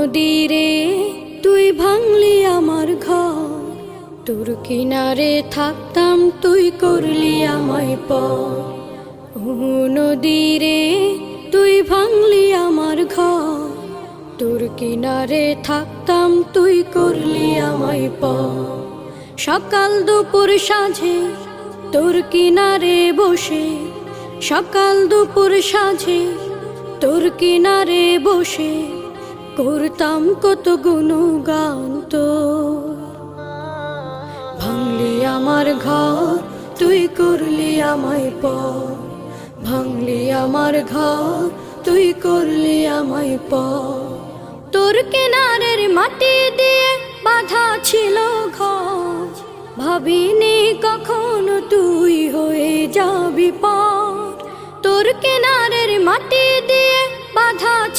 নদীরে তুই ভাঙলি আমার ঘর, তোর কিনারে থাকতাম তুই করলি আমায় পর। ও নদীরে তুই ভাঙলি আমার ঘর, তোর কিনারে থাকতাম তুই করলি আমায় পর। সকাল দুপুর সাঁঝে তোর কিনারে বসে, সকাল দুপুর সাঁঝে তোর কিনারে বসে করতাম কত গুণগান তোর। ভাঙলি আমার ঘর তুই করলি আমায় পর, ভাঙলি আমার ঘর তুই করলি আমায় পর। তোর কিনারের মাটি দিয়ে বাঁধা ছিল ঘর, ভাবিনি কখনো তুই হয়ে যাবি পার। তোর কিনারের মাটি দিয়ে বাঁধা